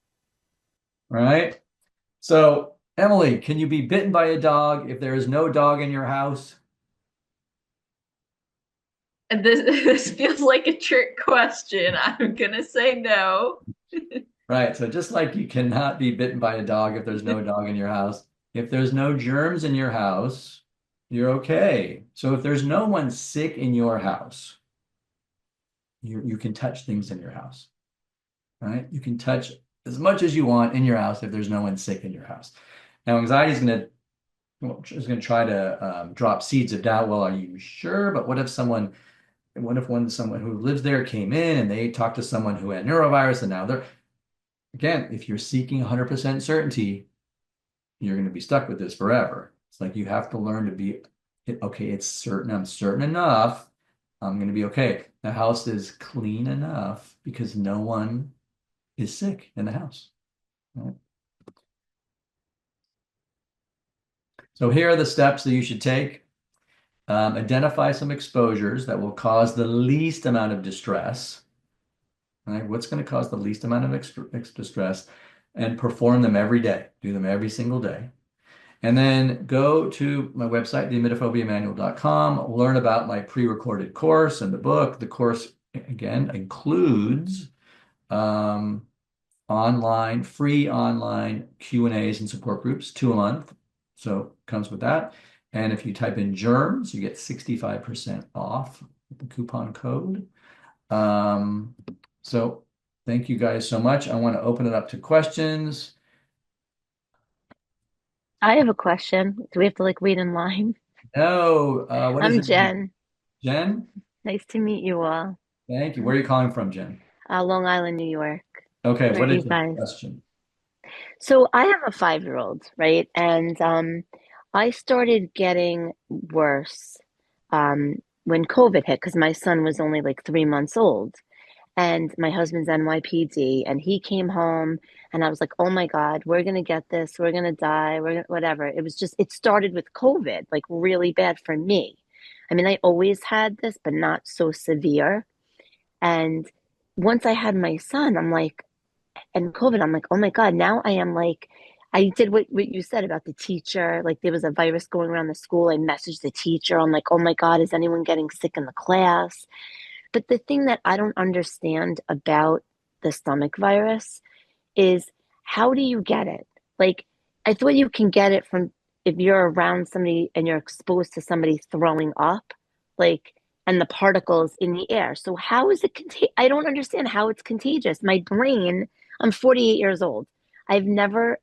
right? So, Emily, can you be bitten by a dog if there is no dog in your house? And this feels like a trick question. I'm gonna say no. Right. So just like you cannot be bitten by a dog if there's no dog in your house, if there's no germs in your house, you're okay. So if there's no one sick in your house, you can touch things in your house, right? You can touch as much as you want in your house if there's no one sick in your house. Now, anxiety is going to try to drop seeds of doubt. Well, are you sure? But what if someone who lives there came in and they talked to someone who had neurovirus and now they're, again, if you're seeking 100% certainty, you're going to be stuck with this forever. It's like you have to learn to be, okay, it's certain, I'm certain enough, I'm going to be okay. The house is clean enough because no one is sick in the house. Right? So here are the steps that you should take. Identify some exposures that will cause the least amount of distress. Right? What's going to cause the least amount of distress, and perform them every day. Do them every single day. And then go to my website, theemetophobiamanual.com, learn about my pre-recorded course and the book. The course, again, includes free online Q&As and support groups, 2 a month. So it comes with that. And if you type in germs, you get 65% off with the coupon code. Um, so thank you guys so much. I want to open it up to questions. I have a question. Do we have to like wait in line? No, what is I'm your name? Jen. Jen? Nice to meet you all. Thank you. Where are you calling from, Jen? Long Island, New York. Okay, How are what you is your guys? question? So I have a 5-year-old, right? And I started getting worse when COVID hit because my son was only like 3 months old. And my husband's NYPD, and he came home, and I was like, "Oh my God, we're gonna get this. We're gonna die. We're gonna, whatever." It was just, it started with COVID, like really bad for me. I mean, I always had this, but not so severe. And once I had my son, I'm like, and COVID, I'm like, "Oh my God, now I am like." I did what you said about the teacher. Like there was a virus going around the school. I messaged the teacher. I'm like, "Oh my God, is anyone getting sick in the class?" But the thing that I don't understand about the stomach virus is how do you get it? Like, I thought you can get it from if you're around somebody and you're exposed to somebody throwing up, like, and the particles in the air. So how is it I don't understand how it's contagious. My brain, I'm 48 years old. I've never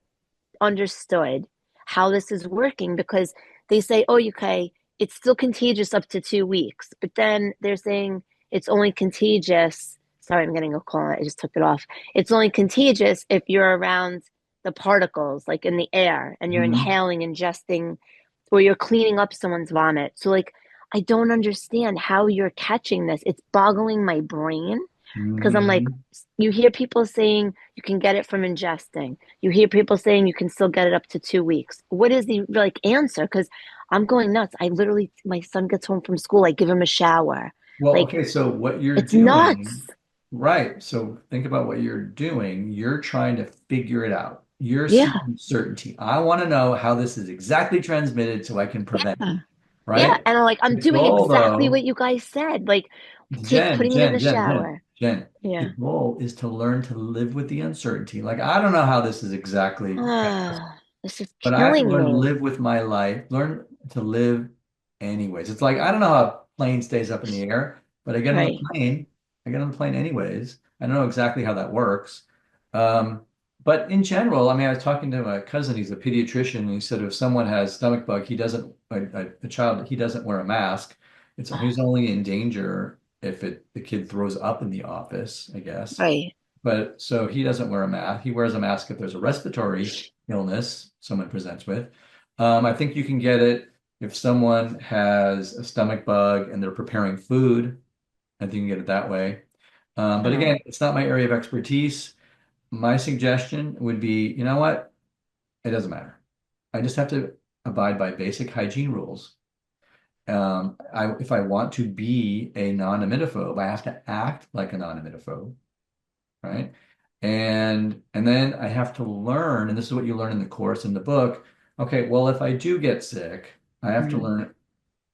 understood how this is working because they say, oh, okay, it's still contagious up to 2 weeks. But then they're saying it's only contagious. Sorry, I'm getting a call. I just took it off. It's only contagious if you're around the particles, like in the air, and you're Mhm. inhaling, ingesting, or you're cleaning up someone's vomit. So, like, I don't understand how you're catching this. It's boggling my brain because I'm like, Mhm. you hear people saying you can get it from ingesting. You hear people saying you can still get it up to 2 weeks. What is the like answer? Because I'm going nuts. I literally, my son gets home from school, I give him a shower. Well, Like okay, so what you're it's nuts. doing, right? So think about what you're doing. You're trying to figure it out. You're Yeah, seeking certainty. I want to know how this is exactly transmitted so I can prevent it, yeah, yeah. right? And I'm like, I'm The doing goal, exactly though, what you guys said. Like Jen, putting him in Jen, the Jen, Jen, shower. Jen, the Yeah. goal is to learn to live with the uncertainty. Like, I don't know how this is exactly, This is but I have to killing learn to me. live with my life, learn to live anyways. It's like I don't know how a plane stays up in the air, but I get on the Right. plane. I get on the plane anyways. I don't know exactly how that works. Um, but in general, I mean, I was talking to my cousin, he's a pediatrician, and he said if someone has stomach bug, he doesn't, a child, he doesn't wear a mask. He's only in danger if the kid throws up in the office, I guess. Right. But so he doesn't wear a mask. He wears a mask if there's a respiratory illness someone presents with. I think you can get it if someone has a stomach bug and they're preparing food. I think you can get it that way. But Oh, again, it's not my area of expertise. My suggestion would be, you know what? It doesn't matter. I just have to abide by basic hygiene rules. If I want to be a non-emetophobe, I have to act like a non-emetophobe, right? And then I have to learn, and this is what you learn in the course in the book. Okay, well, if I do get sick, I have to mm, learn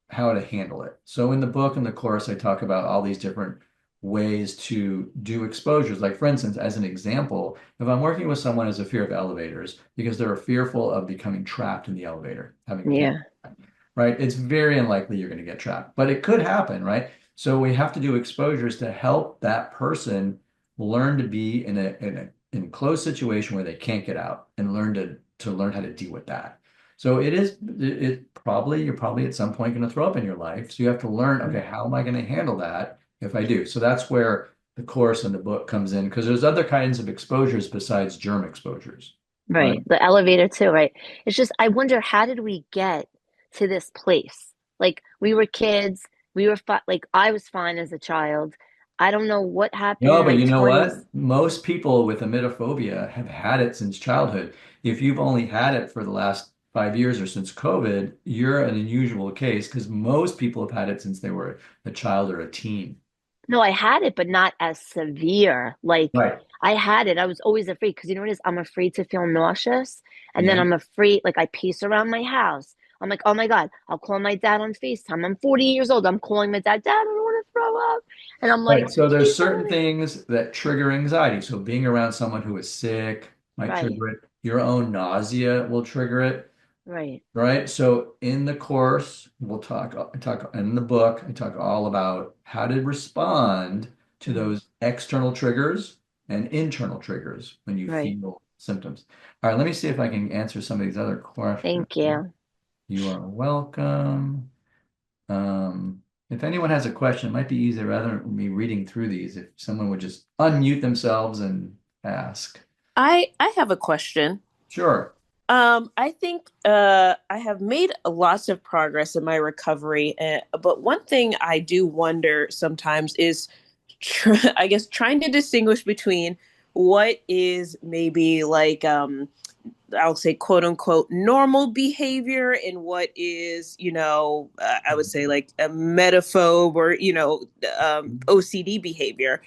how to handle it. So in the book and the course, I talk about all these different ways to do exposures. Like for instance, as an example, if I'm working with someone who has a fear of elevators because they're fearful of becoming trapped in the elevator, having a panic, yeah. right? It's very unlikely you're going to get trapped, but it could happen, right? So we have to do exposures to help that person learn to be in a enclosed situation where they can't get out and learn how to deal with that. So it probably you're probably at some point going to throw up in your life. So you have to learn, okay, how am I going to handle that if I do? So that's where the course and the book comes in because there's other kinds of exposures besides germ exposures, right? Right. The elevator too, right? It's just I wonder how did we get to this place? Like we were kids, we were fi like I was fine as a child. I don't know what happened No, in but my you know 20s. what? Most people with emetophobia have had it since childhood. If you've only had it for the last 5 years or since COVID, you're an unusual case because most people have had it since they were a child or a teen. No, I had it, but not as severe. Like Right. I had it. I was always afraid because you know what it is? I'm afraid to feel nauseous. And then Yeah. I'm afraid, like I pace around my house. I'm like, oh my God, I'll call my dad on FaceTime. I'm 40 years old. I'm calling my dad, Dad, I don't want to throw up. And I'm like, Right. So there's please don't certain let me. things that trigger anxiety. So being around someone who is sick might Right. trigger it. Your own nausea will trigger it. Right. right? So in the course, I talk in the book, I talk all about how to respond to those external triggers and internal triggers when you Right. feel symptoms. All right, let me see if I can answer some of these other questions. Thank you. You are welcome. If anyone has a question, it might be easier rather than me reading through these, if someone would just unmute themselves and ask. I have a question. Sure. I think I have made lots of progress in my recovery, but one thing I do wonder sometimes is, I guess, trying to distinguish between what is maybe like I'll say quote unquote normal behavior and what is, I would say like a metaphobe or, OCD behavior.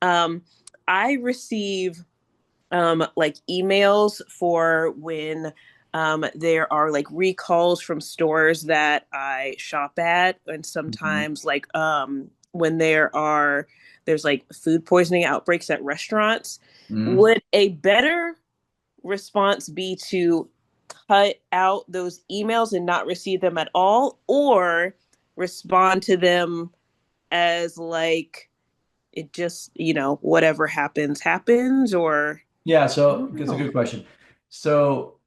Um, I receive like emails for when there are like recalls from stores that I shop at, and Mhm. sometimes like when there's like food poisoning outbreaks at restaurants. Mhm. Would a better response be to cut out those emails and not receive them at all, or respond to them as like it just, whatever happens happens, or Yeah, I so don't it's a know. good question. So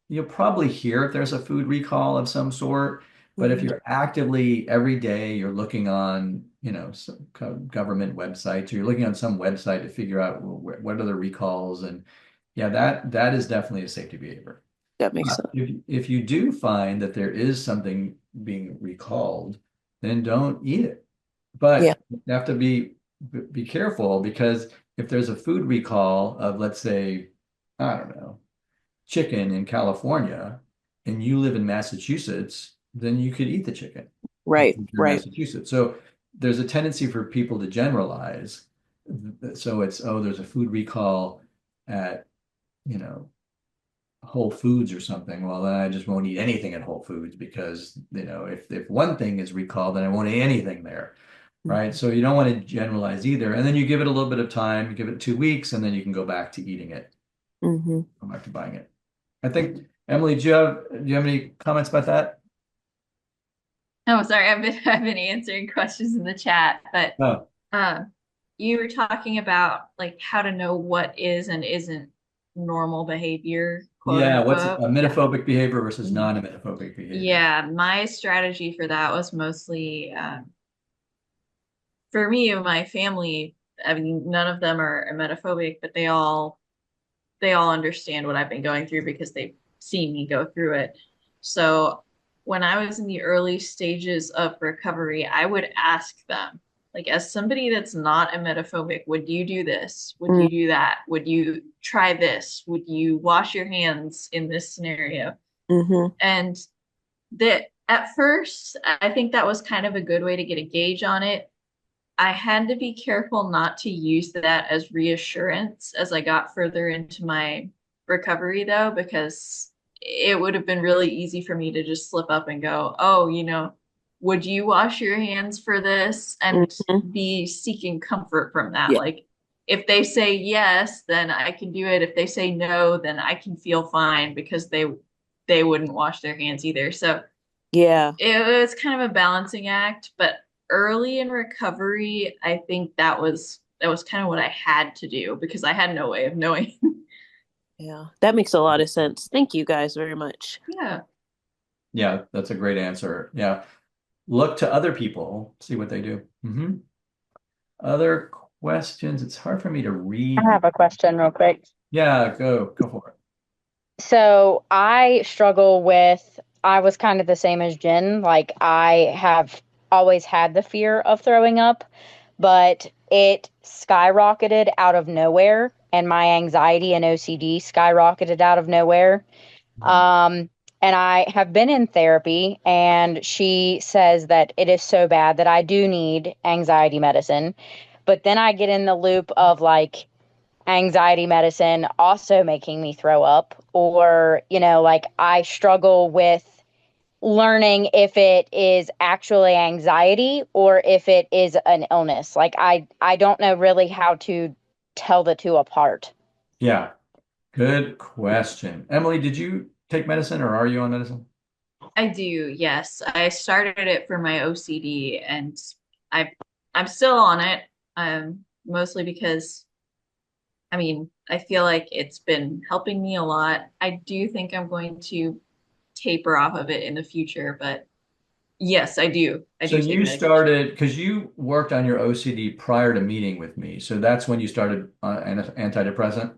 you'll probably hear if there's a food recall of some sort, but if Mhm. you're actively every day, you're looking on, some government websites, or you're looking on some website to figure out what are the recalls, and yeah, that is definitely a safety behavior. That makes sense. If you do find that there is something being recalled, then don't eat it. Yeah. But you have to be careful, because if there's a food recall of, let's say, I don't know, chicken in California, and you live in Massachusetts, then you could eat the chicken Right. because you're in Right. Massachusetts. So there's a tendency for people to generalize. So it's, oh, there's a food recall at, you know, Whole Foods or something. Well, then I just won't eat anything at Whole Foods, because, if one thing is recalled, then I won't eat anything there. Right. Mhm. So you don't want to generalize either. And then you give it a little bit of time, you give it 2 weeks, and then you can go back to eating it, Mhm. go back to buying it. I think, Emily, do you have any comments about that? Oh, sorry, I've been answering questions in the chat, but Oh, um, you were talking about like how to know what is and isn't normal behavior, quote yeah. What's a unquote. emetophobic behavior versus Mhm. non-emetophobic behavior? Yeah, my strategy for that was mostly for me and my family. I mean, none of them are emetophobic, but they all understand what I've been going through because they've seen me go through it. So when I was in the early stages of recovery, I would ask them, like, as somebody that's not emetophobic, would you do this? Would you do that? Would you try this? Would you wash your hands in this scenario? Mhm. And that at first, I think that was kind of a good way to get a gauge on it. I had to be careful not to use that as reassurance as I got further into my recovery, though, because it would have been really easy for me to just slip up and go, oh, would you wash your hands for this? And Mhm. be seeking comfort from that. Yeah. Like, if they say yes, then I can do it. If they say no, then I can feel fine because they wouldn't wash their hands either. So Yeah. it was kind of a balancing act, but early in recovery, I think that was kind of what I had to do because I had no way of knowing. Yeah. That makes a lot of sense. Thank you guys very much. Yeah. Yeah, that's a great answer. Yeah. Look to other people, see what they do. Other questions? It's hard for me to I read. have a question real quick. Yeah, go for it. So I struggle with, I was kind of the same as Jen. Like I have always had the fear of throwing up, but it skyrocketed out of nowhere and my anxiety and OCD skyrocketed out of nowhere. Mhm. Um, and I have been in therapy and she says that it is so bad that I do need anxiety medicine. But then I get in the loop of like, anxiety medicine also making me throw up, or like I struggle with learning if it is actually anxiety or if it is an illness. Like I don't know really how to tell the two apart. Yeah, good question. Emily, did you take medicine or are you on medicine? I do, yes. I started it for my OCD and I I'm still on it. Mostly because I mean, I feel like it's been helping me a lot. I do think I'm going to taper off of it in the future, but yes, I do. I So do take you medication. started because you worked on your OCD prior to meeting with me. So that's when you started an antidepressant.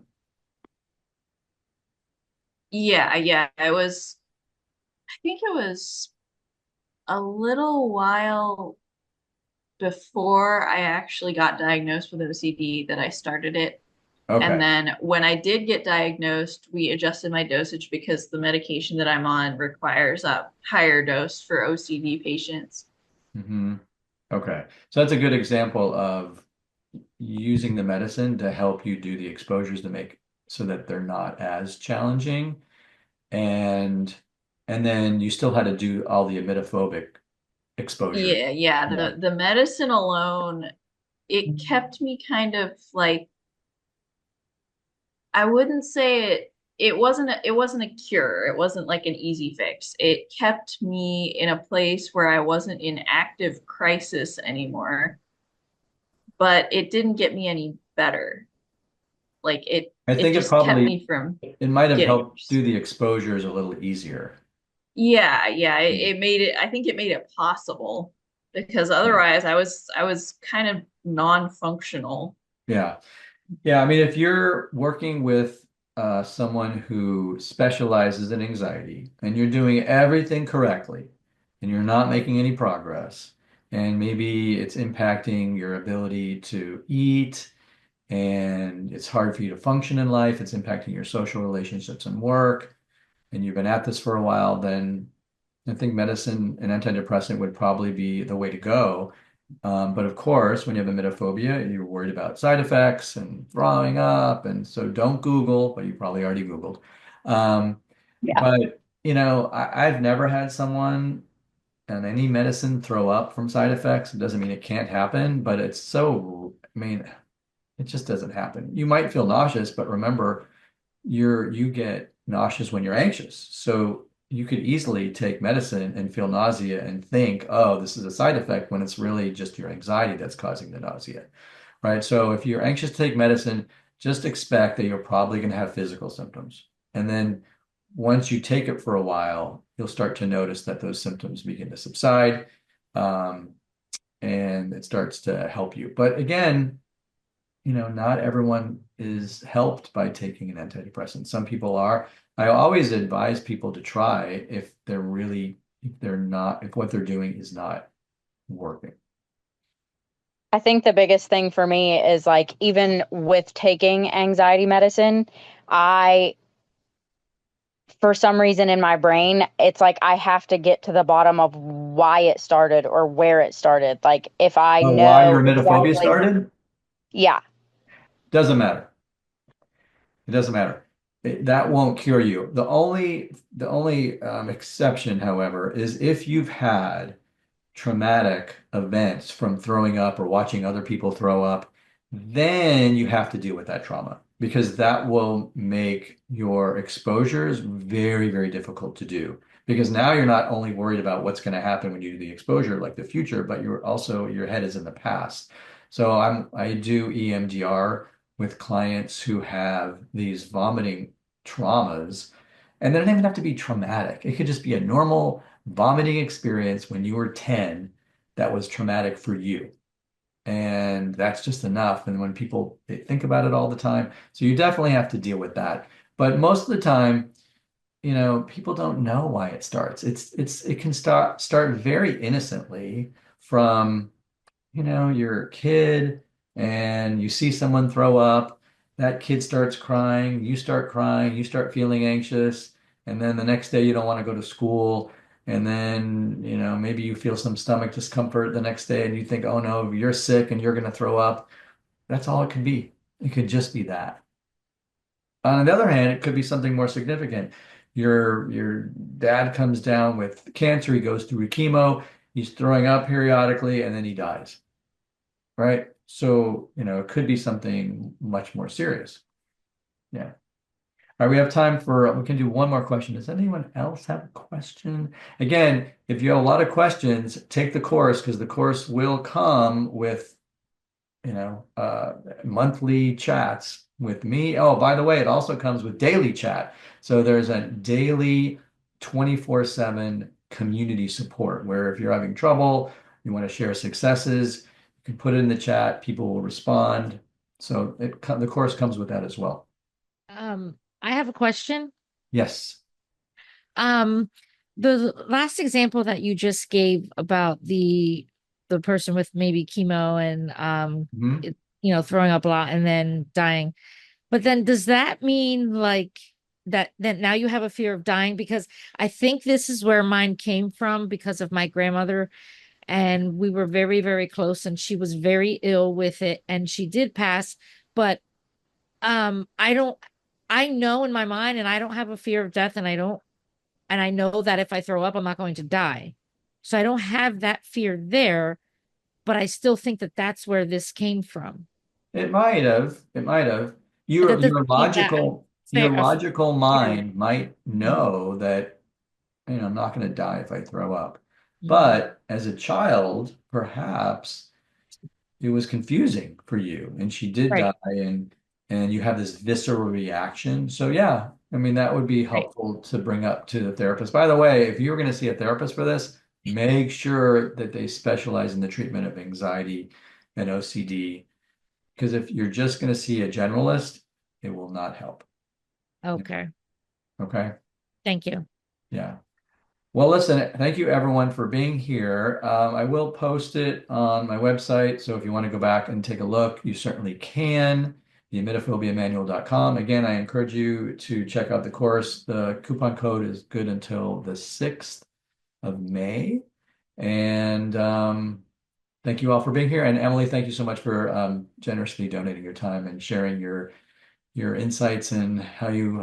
Yeah, yeah. I think it was a little while before I actually got diagnosed with OCD that I started it. And Okay. then when I did get diagnosed, we adjusted my dosage because the medication that I'm on requires a higher dose for OCD patients. hmm Okay. So that's a good example of using the medicine to help you do the exposures to make so that they're not as challenging. And and then you still had to do all the emetophobic exposure. Yeah, yeah. Yeah. The medicine alone, it kept me kind of like I wouldn't say it wasn't a cure. It wasn't like an easy fix. It kept me in a place where I wasn't in active crisis anymore, but it didn't get me any better. Like I it think it just kept probably me from it might have getting helped worse. do the exposures a little easier. Yeah, yeah, it made it I think it made it possible because Yeah. otherwise I was kind of non-functional. Yeah. Yeah, I mean, if you're working with someone who specializes in anxiety and you're doing everything correctly and you're not making any progress, and maybe it's impacting your ability to eat and it's hard for you to function in life, it's impacting your social relationships and work, and you've been at this for a while, then I think medicine and antidepressant would probably be the way to go. But of course, when you have emetophobia, you're worried about side effects and throwing up. And so don't Google, but you probably already Googled. Um, Yeah. but, I've never had someone on any medicine throw up from side effects. It doesn't mean it can't happen, but I mean, it just doesn't happen. You might feel nauseous, but remember, you get nauseous when you're anxious. So you could easily take medicine and feel nausea and think, oh, this is a side effect when it's really just your anxiety that's causing the nausea, right? So if you're anxious to take medicine, just expect that you're probably going to have physical symptoms. And then once you take it for a while, you'll start to notice that those symptoms begin to subside, um, and it starts to help you. But again, not everyone is helped by taking an antidepressant. Some people are. I always advise people to try if what they're doing is not working. I think the biggest thing for me is like even with taking anxiety medicine, I for some reason in my brain, it's like I have to get to the bottom of why it started or where it started. Like if I Oh, why know your emetophobia exactly, started? yeah. Doesn't matter. It doesn't matter. That won't cure you. The only exception, however, is if you've had traumatic events from throwing up or watching other people throw up, then you have to deal with that trauma because that will make your exposures very, very difficult to do. Because now you're not only worried about what's going to happen when you do the exposure, like the future, but your head is in the past. So I do EMDR with clients who have these vomiting traumas, and they don't even have to be traumatic. It could just be a normal vomiting experience when you were 10 that was traumatic for you. And that's just enough. And when they think about it all the time, so you definitely have to deal with that. But most of the time, people don't know why it starts. It can start very innocently from you're a kid and you see someone throw up, that kid starts crying, you start crying, you start feeling anxious, and then the next day you don't want to go to school. And then, maybe you feel some stomach discomfort the next day and you think, oh no, you're sick and you're going to throw up. That's all it could be. It could just be that. On the other hand, it could be something more significant. Your dad comes down with cancer, he goes through chemo, he's throwing up periodically, and then he dies, right? So, it could be something much more serious. Yeah. All right, we have time for, we can do one more question. Does anyone else have a question? Again, if you have a lot of questions, take the course because the course will come with, monthly chats with me. Oh, by the way, it also comes with daily chat. So there's a daily 24/7 community support where if you're having trouble, you want to share successes, you can put it in the chat, people will respond. So the course comes with that as well. I have a question. Yes. Um, the last example that you just gave about the person with maybe chemo and Mhm. throwing up a lot and then dying. But then does that mean like that now you have a fear of dying? Because I think this is where mine came from because of my grandmother, and we were very, very close, and she was very ill with it, and she did pass. But I don't I know in my mind, and I don't have a fear of death, and I know that if I throw up, I'm not going to die. So I don't have that fear there, but I still think that that's where this came from. It might have. It might have. But that Your doesn't your mean that I'm logical your fair, logical fear. mind might know that, I'm not going to die if I throw up. Mhm. But as a child, perhaps it was confusing for you, and she did die, Right, and you have this visceral reaction. So yeah, I mean that would be right. helpful to bring up to the therapist. By the way, if you were going to see a therapist for this, make sure that they specialize in the treatment of anxiety and OCD. Because if you're just going to see a generalist, it will not help. Okay. Okay. Thank you. Yeah. Well, listen, thank you everyone for being here. I will post it on my website. So if you want to go back and take a look, you certainly can. Theemetophobiamanual.com. Again, I encourage you to check out the course. The coupon code is good until the 6th of May. And thank you all for being here. And Emily, thank you so much for generously donating your time and sharing your insights and how you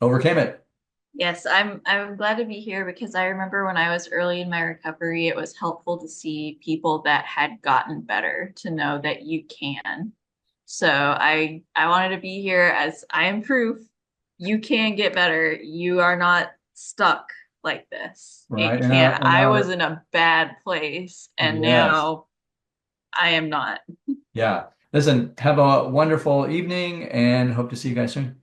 overcame it. Yes, I'm glad to be here because I remember when I was early in my recovery, it was helpful to see people that had gotten better to know that you can. So I wanted to be here as I am proof you can get better. You are not stuck like this. Right. It And can. I was our in a bad place and yes. now I am not. Yeah. Listen, have a wonderful evening and hope to see you guys soon.